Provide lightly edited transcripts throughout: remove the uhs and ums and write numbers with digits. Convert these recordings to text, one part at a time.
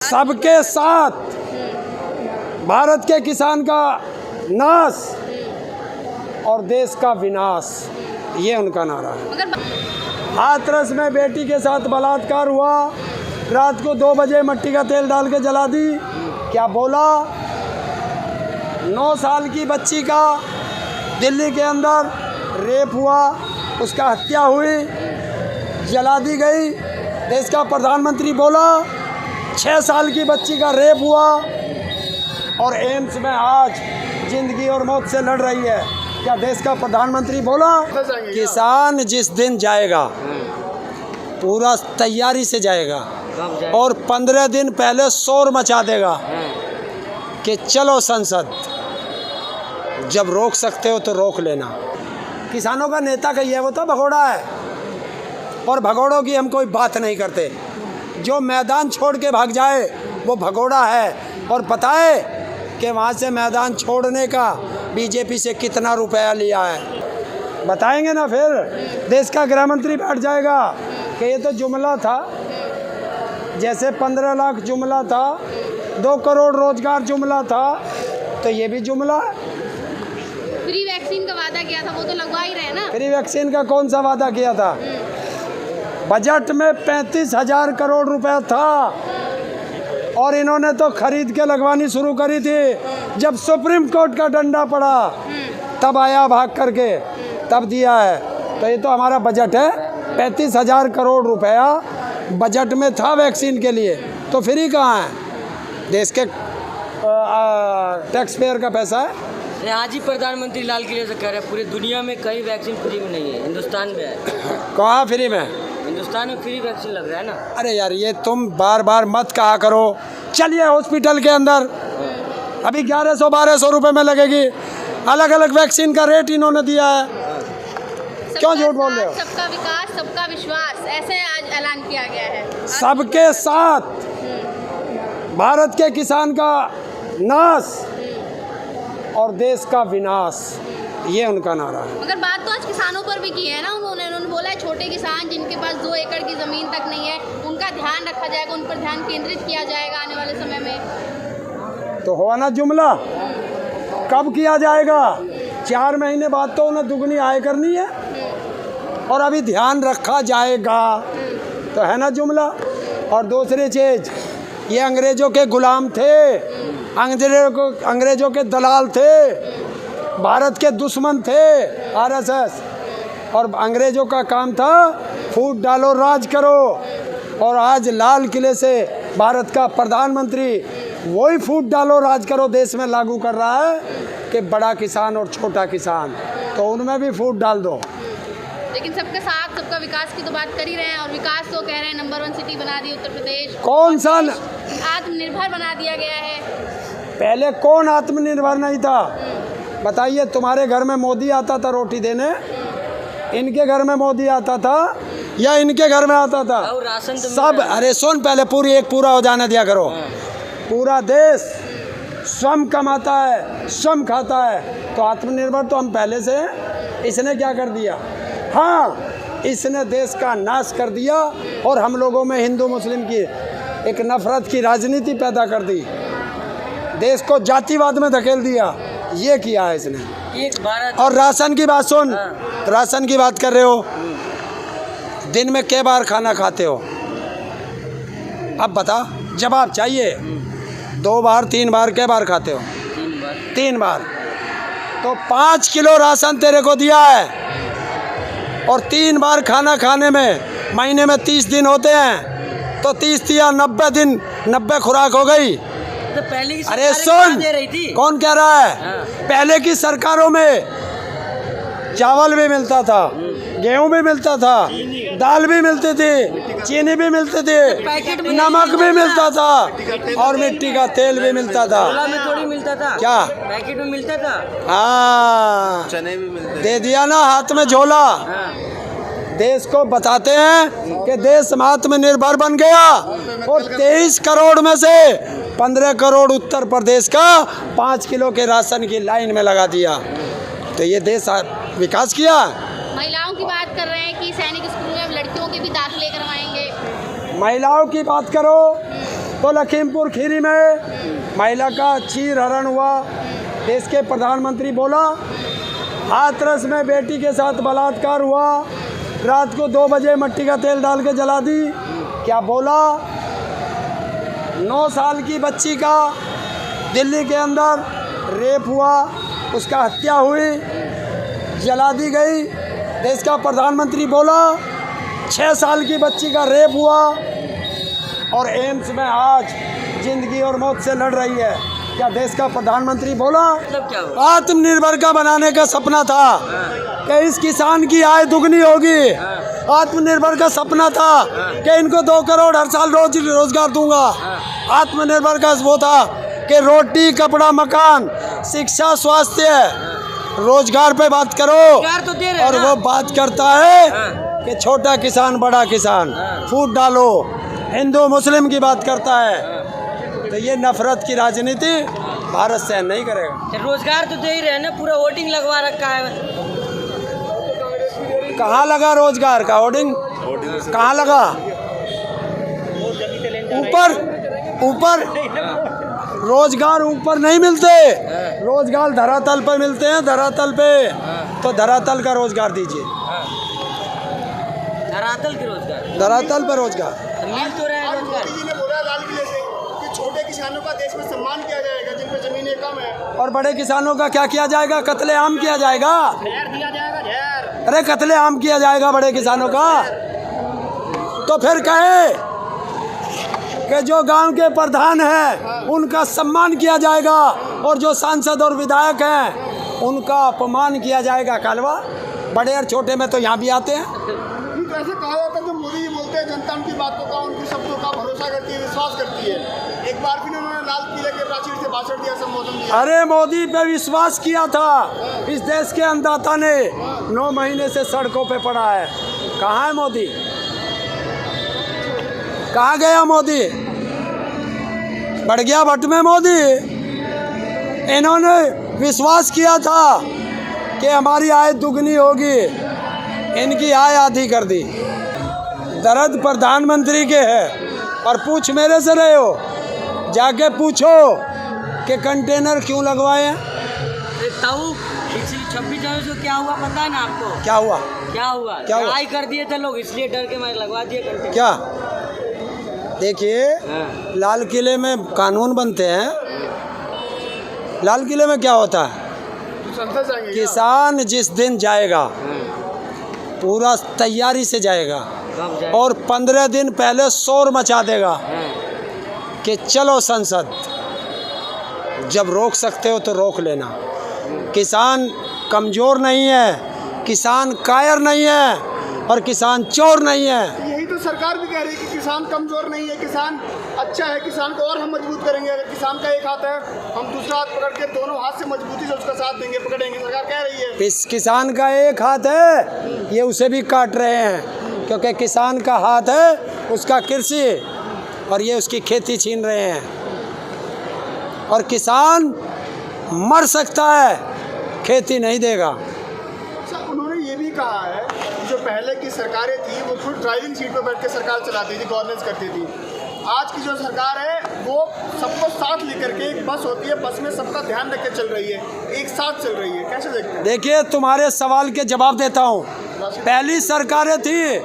सबके साथ भारत के किसान का नाश और देश का विनाश, ये उनका नारा है। हाथरस में बेटी के साथ बलात्कार हुआ, रात को 2 बजे मिट्टी का तेल डाल के जला दी। क्या बोला? 9 साल की बच्ची का दिल्ली के अंदर रेप हुआ, उसका हत्या हुई, जला दी गई। देश का प्रधानमंत्री बोला 6 साल की बच्ची का रेप हुआ और एम्स में आज जिंदगी और मौत से लड़ रही है। क्या देश का प्रधानमंत्री बोला? किसान जिस दिन जाएगा पूरा तैयारी से जाएगा और 15 दिन पहले शोर मचा देगा कि चलो संसद, जब रोक सकते हो तो रोक लेना। किसानों का नेता का ये वो तो भगोड़ा है और भगोड़ों की हम कोई बात नहीं करते। जो मैदान छोड़ के भाग जाए वो भगोड़ा है और पता है कि वहाँ से मैदान छोड़ने का बीजेपी से कितना रुपया लिया है, बताएंगे ना। फिर देश का गृह मंत्री बैठ जाएगा कि ये तो जुमला था, जैसे 15 लाख जुमला था, 2 करोड़ रोजगार जुमला था, तो ये भी जुमला है। फ्री वैक्सीन का वादा किया था, वो तो लगवा ही रहे ना। फ्री वैक्सीन का कौन सा वादा किया था? बजट में 35,000 करोड़ रुपया था और इन्होंने तो खरीद के लगवानी शुरू करी थी। जब सुप्रीम कोर्ट का डंडा पड़ा तब आया भाग करके, तब दिया है। तो ये तो हमारा बजट है, 35,000 करोड़ रुपया बजट में था वैक्सीन के लिए, तो फ्री कहाँ है? देश के टैक्स पेयर का पैसा है। आज ही प्रधानमंत्री लाल किले से कह रहे हैं पूरी दुनिया में कहीं वैक्सीन फ्री में नहीं है, हिंदुस्तान में है। कहाँ फ्री में? हिंदुस्तान में फ्री वैक्सीन लग रहा है ना। अरे यार, ये तुम बार बार मत कहा करो। चलिए हॉस्पिटल के अंदर अभी 1100-1200 रुपये में लगेगी। अलग अलग वैक्सीन का रेट इन्होंने दिया है। क्यों झूठ बोल रहे हो? सबका विकास, सबका विश्वास, ऐसे आज ऐलान किया गया है। सबके साथ भारत के किसान का नाश और देश का विनाश, ये उनका नारा है। मगर बात तो आज किसानों पर भी की है ना उन्होंने बोला है छोटे किसान जिनके पास 2 एकड़ की ज़मीन तक नहीं है, उनका ध्यान रखा जाएगा, उन पर ध्यान केंद्रित किया जाएगा आने वाले समय में। तो हुआ ना जुमला। कब किया जाएगा? 4 महीने बाद तो उन्हें दुगनी आय करनी है और अभी ध्यान रखा जाएगा, तो है ना जुमला। और दूसरी चीज़, ये अंग्रेज़ों के गुलाम थे, अंग्रेज़ों के दलाल थे, भारत के दुश्मन थे आरएसएस, और अंग्रेज़ों का काम था फूट डालो राज करो। और आज लाल किले से भारत का प्रधानमंत्री वही फूट डालो राज करो देश में लागू कर रहा है कि बड़ा किसान और छोटा किसान, तो उनमें भी फूट डाल दो। लेकिन सबके साथ सबका विकास की तो बात कर ही रहे हैं, और विकास तो कह रहे हैं नंबर 1 सिटी बना दी उत्तर प्रदेश। कौन सा? आत्मनिर्भर बना दिया गया है। पहले कौन आत्मनिर्भर नहीं था? बताइए। तुम्हारे घर में मोदी आता था रोटी देने, इनके घर में मोदी आता था या इनके घर में आता था? सब। अरे सुन, पहले पूरा हो जाने दिया करो। पूरा देश स्वयं कमाता है, स्वयं खाता है, तो आत्मनिर्भर तो हम पहले से हैं। इसने क्या कर दिया? हाँ, इसने देश का नाश कर दिया और हम लोगों में हिंदू मुस्लिम की एक नफरत की राजनीति पैदा कर दी, देश को जातिवाद में धकेल दिया। ये किया है इसने। और राशन की बात सुन। राशन की बात कर रहे हो, दिन में कै बार खाना खाते हो? अब बता, जवाब चाहिए। 2 बार 3 बार, कै बार खाते हो? 3 बार। तो 5 किलो राशन तेरे को दिया है और 3 बार खाना खाने में महीने में 30 दिन होते हैं, तो 30 या 90 दिन 90 खुराक हो गई। तो पहले की अरे सुन, दे रही थी। कौन कह रहा है? पहले की सरकारों में चावल भी मिलता था, गेहूं भी मिलता था, दाल भी मिलती थी, चीनी भी मिलती थी, नमक भी मिलता था और मिट्टी का तेल भी मिलता था। में थोड़ी मिलता था। क्या? पैकेट में मिलता था। हाँ, चने भी मिलते दे दिया ना हाथ में झोला। देश को बताते हैं कि देश आत्मनिर्भर बन गया और 23 करोड़ में से 15 करोड़ उत्तर प्रदेश का 5 किलो के राशन की लाइन में लगा दिया। तो ये देश विकास किया। महिलाओं की बात कर रहे हैं कि सैनिक स्कूल में लड़कियों के भी दाखिले करवाएंगे। महिलाओं की बात करो तो लखीमपुर खीरी में महिला का चीर हरण हुआ। देश के प्रधानमंत्री बोला हाथरस में बेटी के साथ बलात्कार हुआ, रात को 2 बजे मिट्टी का तेल डाल के जला दी। क्या बोला? 9 साल की बच्ची का दिल्ली के अंदर रेप हुआ, उसका हत्या हुई, जला दी गई। देश का प्रधानमंत्री बोला 6 साल की बच्ची का रेप हुआ और एम्स में आज जिंदगी और मौत से लड़ रही है। क्या देश का प्रधानमंत्री बोला मतलब क्या हुआ? आत्मनिर्भर का बनाने का सपना था कि इस किसान की आय दुगनी होगी। आत्मनिर्भर का सपना था कि इनको 2 करोड़ हर साल रोजगार दूंगा। आत्मनिर्भर का वो था कि रोटी, कपड़ा, मकान, शिक्षा, स्वास्थ्य, रोजगार पे बात करो। रोजगार तो दे रहे हैं और ना। वो बात करता है कि छोटा किसान, बड़ा किसान, फूट डालो, हिंदू मुस्लिम की बात करता है। तो ये नफरत की राजनीति भारत सहन नहीं करेगा। रोजगार तो दे ही रहे हैं ना, पूरा वोटिंग लगवा रखा है। कहाँ लगा रोजगार का होर्डिंग? कहाँ लगा? ऊपर रोजगार ऊपर नहीं मिलते, रोजगार धरातल पर मिलते हैं। धरातल पे तो धरातल का रोजगार दीजिए, धरातल के रोजगार, धरातल पर रोजगार मिल तो रहा है रोजगार। मोदी जी ने बोला लाल किले से कि छोटे किसानों का देश में सम्मान किया जाएगा जिन पे जमीनें कम है। और बड़े किसानों का क्या किया जाएगा? कत्लेआम किया जाएगा। जहर दिया जाएगा, जहर। अरे कत्लेआम किया जाएगा बड़े किसानों का। तो फिर कहे कि जो गांव के प्रधान हैं उनका सम्मान किया जाएगा और जो सांसद और विधायक हैं उनका अपमान किया जाएगा। कालवा बड़े और छोटे में तो यहाँ भी आते हैं। तो ऐसे कहा जाता है जो मोदी जी बोलते हैं जनता उनकी बातों का, उनकी शब्दों का भरोसा करती है, विश्वास करती है। एक बार फिर उन्होंने लाल किले के प्राचीर से भाषण दिया, संबोधन दिया। अरे मोदी पे विश्वास किया था। इस देश के अन्नदाता ने 9 महीने से सड़कों पे पड़ा है। कहाँ है मोदी? कहाँ गया मोदी? बढ़ गया भट्ट में मोदी। इन्होंने विश्वास किया था कि हमारी आय दुगनी होगी, इनकी आय आधी कर दी। दर्द प्रधानमंत्री के है और पूछ मेरे से रहे हो, जाके पूछो कि कंटेनर क्यों लगवाए हैं। ताऊ पिछली 26 जनवरी को क्या हुआ पता है ना आपको? क्या हुआ? क्या हुआ? क्या हुआ? लड़ाई कर दिए थे लोग, इसलिए डर के मैं लगवा दिए कंटेनर। क्या? देखिए, लाल किले में कानून बनते हैं। लाल किले में क्या होता है? संसद जाएंगे क्या? किसान जिस दिन जाएगा पूरा तैयारी से जाएगा कब जाए? और 15 दिन पहले शोर मचा देगा कि चलो संसद, जब रोक सकते हो तो रोक लेना। किसान कमज़ोर नहीं है, किसान कायर नहीं है और किसान चोर नहीं है। यही तो सरकार भी कह रही है कि किसान कमजोर नहीं है, किसान अच्छा है, किसान को और हम मजबूत करेंगे। अगर किसान का एक हाथ है, हम दूसरा हाथ पकड़ के दोनों हाथ से मजबूती से उसका साथ देंगे, पकड़ेंगे। सरकार कह रही है इस किसान का एक हाथ है, ये उसे भी काट रहे हैं क्योंकि किसान का हाथ है उसका कृषि और ये उसकी खेती छीन रहे हैं। और किसान मर सकता है, खेती नहीं देगा। सर, उन्होंने ये भी कहा है कि जो पहले की सरकारें थी वो खुद ड्राइविंग सीट पर बैठ के सरकार चलाती थी, गवर्नेंस करती थी। आज की जो सरकार है वो सबको साथ लेकर के, एक बस होती है, बस में सबका ध्यान रख के चल रही है, एक साथ चल रही है। कैसे देखते हैं? देखिए, तुम्हारे सवाल के जवाब देता हूँ। पहली सरकारें थी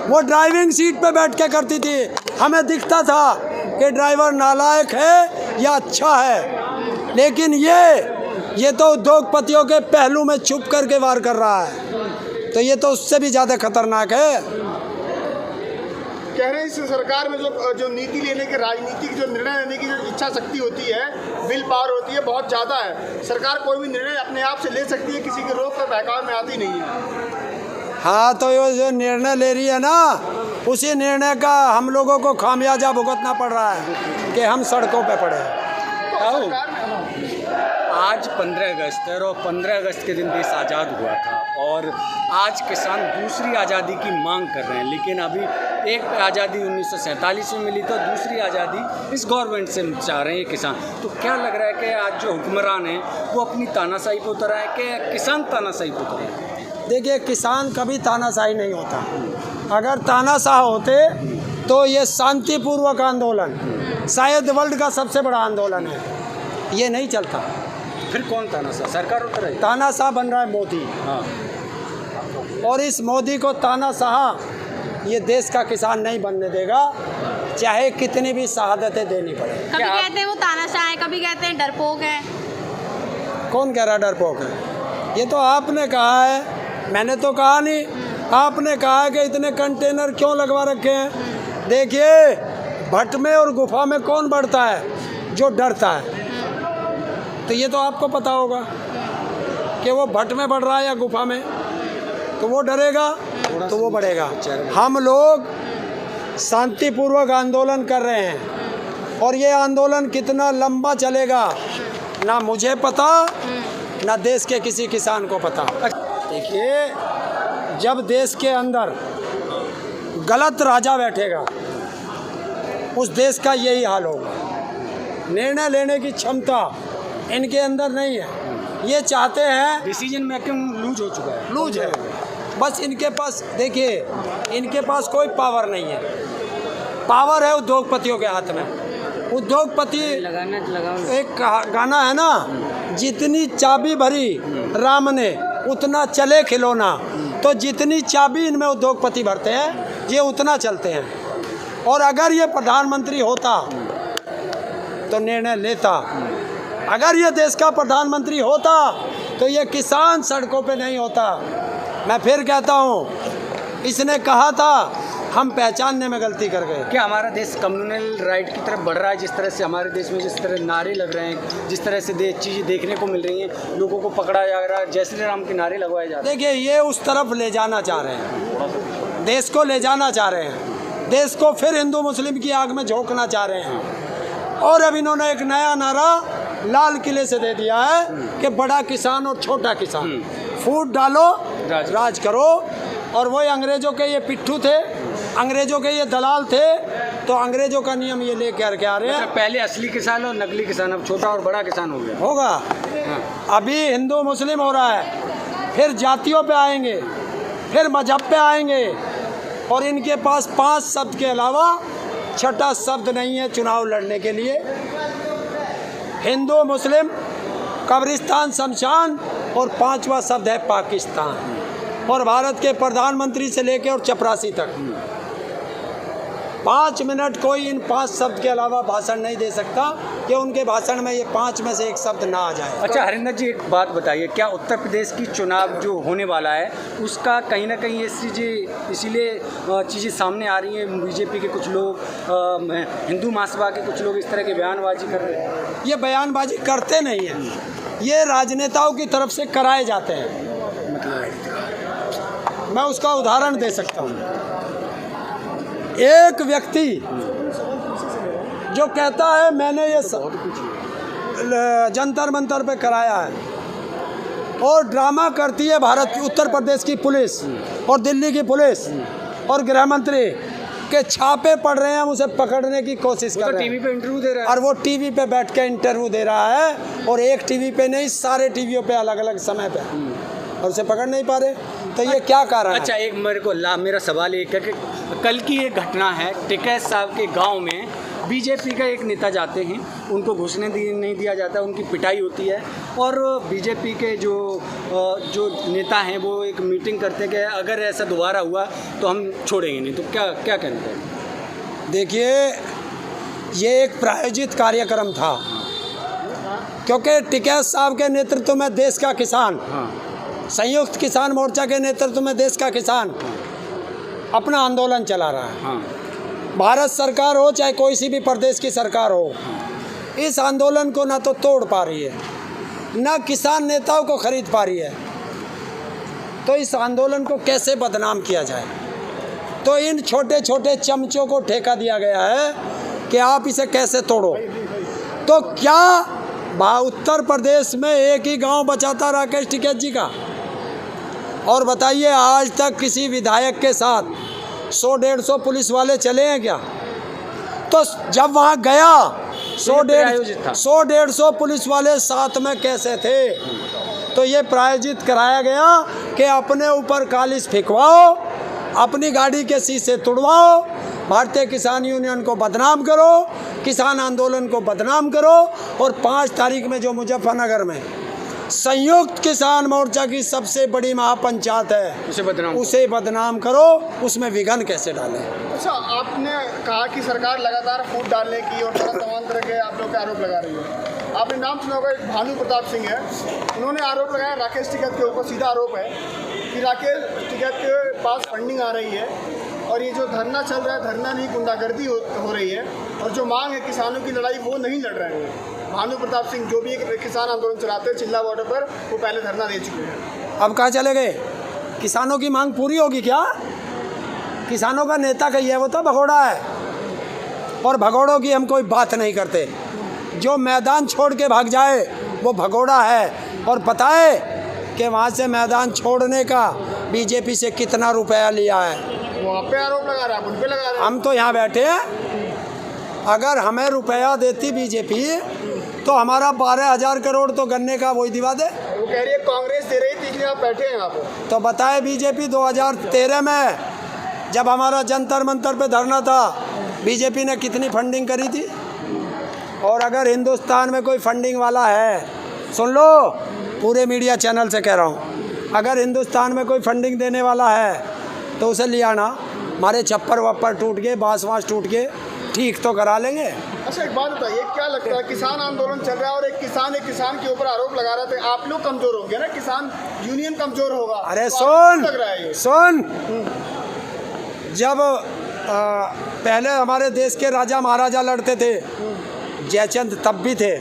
वो ड्राइविंग सीट पे बैठ के करती थी, हमें दिखता था कि ड्राइवर नालायक है या अच्छा है। लेकिन ये तो उद्योगपतियों के पहलू में छुप करके वार कर रहा है, तो ये तो उससे भी ज़्यादा खतरनाक है। कह रहे हैं इस सरकार में जो नीति लेने की, राजनीति की जो निर्णय लेने की जो इच्छा शक्ति होती है, विल पावर होती है, बहुत ज़्यादा है। सरकार कोई भी निर्णय अपने आप से ले सकती है, किसी के रोक पर बहकाव में आती नहीं है। हाँ, तो ये जो निर्णय ले रही है ना, उसी निर्णय का हम लोगों को खामियाजा भुगतना पड़ रहा है कि हम सड़कों पे पड़े हैं। तो सरकार में आज 15 अगस्त है और 15 अगस्त के दिन देश आज़ाद हुआ था और आज किसान दूसरी आज़ादी की मांग कर रहे हैं। लेकिन अभी एक आज़ादी 1947 में मिली तो दूसरी आज़ादी इस गवर्नमेंट से चाह रहे हैं किसान। तो क्या लग रहा है कि आज जो हुक्मरान हैं वो अपनी तानाशाही पर उतर आए कि किसान तानाशाही पर उतर आए? देखिए, किसान कभी तानाशाही नहीं होता। अगर तानाशाह होते तो ये शांतिपूर्वक आंदोलन शायद वर्ल्ड का सबसे बड़ा आंदोलन है, ये नहीं चलता। फिर कौन तानाशाह? सरकार उतर रही है। तानाशाह बन रहा है मोदी, हाँ। और इस मोदी को तानाशाह ये देश का किसान नहीं बनने देगा, चाहे कितनी भी शहादतें देनी पड़े। कभी कहते हैं वो तानाशाह है, कभी कहते हैं डरपोक है। कौन कह रहा डरपोक है? ये तो आपने कहा है, मैंने तो कहा नहीं। आपने कहा है कि इतने कंटेनर क्यों लगवा रखे हैं। देखिए, भट्ट में और गुफा में कौन बढ़ता है? जो डरता है। तो ये तो आपको पता होगा कि वो भट्ट में बढ़ रहा है या गुफा में, तो वो डरेगा तो वो बढ़ेगा। हम लोग शांतिपूर्वक आंदोलन कर रहे हैं, और ये आंदोलन कितना लंबा चलेगा ना मुझे पता, ना देश के किसी किसान को पता। देखिए, जब देश के अंदर गलत राजा बैठेगा, उस देश का यही हाल होगा। निर्णय लेने की क्षमता इनके अंदर नहीं है। ये चाहते हैं, डिसीजन मेकिंग लूज हो चुका है। लूज है बस इनके पास। देखिए, इनके पास कोई पावर नहीं है। पावर है उद्योगपतियों के हाथ में। उद्योगपति, एक गाना है ना, जितनी चाबी भरी राम ने उतना चले खिलौना। तो जितनी चाबी इनमें उद्योगपति भरते हैं, ये उतना चलते हैं। और अगर ये प्रधानमंत्री होता तो निर्णय लेता। अगर ये देश का प्रधानमंत्री होता तो ये किसान सड़कों पे नहीं होता। मैं फिर कहता हूँ, इसने कहा था हम पहचानने में गलती कर गए। क्या हमारा देश कम्युनल राइट की तरफ बढ़ रहा है? जिस तरह से हमारे देश में जिस तरह नारे लग रहे हैं, जिस तरह से चीज़ें देखने को मिल रही हैं, लोगों को पकड़ा जा रहा है, जय श्री राम के नारे लगवाए जा रहे हैं। देखिए, ये उस तरफ ले जाना चाह रहे हैं, देश को ले जाना चाह रहे हैं, देश को फिर हिंदू मुस्लिम की आग में झोंकना चाह रहे हैं। और अब इन्होंने एक नया नारा लाल किले से दे दिया है कि बड़ा किसान और छोटा किसान, फूट डालो राज करो। और वही अंग्रेजों के ये पिट्ठू थे, अंग्रेजों के ये दलाल थे, तो अंग्रेजों का नियम ये ले करके आ रहे हैं। पहले असली किसान और नकली किसान, अब छोटा और बड़ा किसान हो गया होगा। अभी हिंदू मुस्लिम हो रहा है, फिर जातियों पे आएंगे, फिर मजहब पे आएंगे। और इनके पास 5 शब्द के अलावा छठा शब्द नहीं है चुनाव लड़ने के लिए। हिंदू मुस्लिम, कब्रिस्तान, शमशान, और 5वां शब्द है पाकिस्तान। और भारत के प्रधानमंत्री से लेकर और चपरासी तक 5 मिनट कोई इन 5 शब्द के अलावा भाषण नहीं दे सकता कि उनके भाषण में ये 5 में से एक शब्द ना आ जाए। अच्छा हरिंदर जी, एक बात बताइए, क्या उत्तर प्रदेश की चुनाव जो होने वाला है उसका कहीं ना कहीं ये चीज़ें इसीलिए चीज़ें सामने आ रही हैं? बीजेपी के कुछ लोग, हिंदू महासभा के कुछ लोग इस तरह की बयानबाजी कर रहे हैं। ये बयानबाजी करते नहीं हैं, ये राजनेताओं की तरफ से कराए जाते हैं। मैं उसका उदाहरण दे सकता हूँ। एक व्यक्ति जो कहता है मैंने ये जंतर मंतर पे कराया है, और ड्रामा करती है भारत की, उत्तर प्रदेश की पुलिस और दिल्ली की पुलिस और गृह मंत्री के छापे पड़ रहे हैं, हम उसे पकड़ने की कोशिश कर रहे हैं। टीवी पे इंटरव्यू दे रहा है, और वो टीवी पे बैठ के इंटरव्यू दे रहा है, और एक टीवी पे नहीं, सारे टीवियों पे अलग अलग समय पे, और उसे पकड़ नहीं पा रहे। तो ये क्या कारण है? अच्छा, एक मेरा सवाल एक है कि कल की एक घटना है, टिकैत साहब के गांव में बीजेपी का एक नेता जाते हैं, उनको घुसने नहीं दिया जाता, उनकी पिटाई होती है, और बीजेपी के जो नेता हैं वो एक मीटिंग करते हैं कि अगर ऐसा दोबारा हुआ तो हम छोड़ेंगे नहीं। तो क्या कहना है? देखिए, ये एक प्रायोजित कार्यक्रम था, क्योंकि टिकैत साहब के नेतृत्व में देश का किसान, संयुक्त किसान मोर्चा के नेतृत्व में देश का किसान अपना आंदोलन चला रहा है। भारत सरकार हो चाहे कोई सी भी प्रदेश की सरकार हो, इस आंदोलन को ना तो तोड़ पा रही है, ना किसान नेताओं को खरीद पा रही है। तो इस आंदोलन को कैसे बदनाम किया जाए? तो इन छोटे छोटे चमचों को ठेका दिया गया है कि आप इसे कैसे तोड़ो। तो क्या उत्तर प्रदेश में एक ही गांव बचा था राकेश टिकैत जी का? और बताइए, आज तक किसी विधायक के साथ 100-150 पुलिस वाले चले हैं क्या? तो जब वहाँ गया 100-150 पुलिस वाले साथ में कैसे थे? तो ये प्रायोजित कराया गया कि अपने ऊपर कालिस फेंकवाओ, अपनी गाड़ी के शीशे तोड़वाओ, भारतीय किसान यूनियन को बदनाम करो, किसान आंदोलन को बदनाम करो, और 5 तारीख में जो मुजफ्फरनगर में संयुक्त किसान मोर्चा की सबसे बड़ी महापंचायत है, उसे बदनाम करो, उसमें विघन कैसे डालें। अच्छा, आपने कहा कि सरकार लगातार फूट डालने की और तमाम तरह के आप लोग के आरोप लगा रही है। आपने नाम सुना होगा, एक भानु प्रताप सिंह है, उन्होंने आरोप लगाया राकेश टिकैत के ऊपर, सीधा आरोप है कि राकेश टिकैत के पास फंडिंग आ रही है और ये जो धरना चल रहा है, धरना नहीं गुंडागर्दी हो रही है, और जो मांग है किसानों की लड़ाई वो नहीं लड़ रहे हैं। भानु प्रताप सिंह जो भी एक किसान आंदोलन चलाते हैं चिल्ला बॉर्डर पर, वो पहले धरना दे चुके हैं। अब कहाँ चले गए? किसानों की मांग पूरी होगी क्या? किसानों का नेता कही है वो तो भगोड़ा है, और भगोड़ों की हम कोई बात नहीं करते। जो मैदान छोड़ के भाग जाए वो भगोड़ा है, और पता है कि वहाँ से मैदान छोड़ने का बीजेपी से कितना रुपया लिया है। वो आप पे आरोप लगा रहा है, उन पे लगा रहा है। हम तो यहाँ बैठे हैं, अगर हमें रुपया देती बीजेपी तो हमारा 12,000 करोड़ तो गन्ने का वही दिवा दे। वो कह रही है कांग्रेस दे रही थी, इसलिए आप बैठे हैं यहाँ पे। तो बताए बीजेपी 2013 में जब हमारा जंतर मंतर पे धरना था, बीजेपी ने कितनी फंडिंग करी थी? और अगर हिंदुस्तान में कोई फंडिंग वाला है, सुन लो, पूरे मीडिया चैनल से कह रहा हूँ, अगर हिंदुस्तान में कोई फंडिंग देने वाला है तो उसे ले आना, हमारे छप्पर वप्पर टूट गए, बाँस वाँस टूट के ठीक तो करा लेंगे। अच्छा, एक बात बताइए, क्या लगता है किसान आंदोलन चल रहा है और एक किसान के ऊपर आरोप लगा रहे थे, आप लोग कमजोर होंगे ना, किसान यूनियन कमजोर होगा? अरे तो सुन लग रहा है ये। सुन, जब पहले हमारे देश के राजा महाराजा लड़ते थे, जयचंद तब भी थे,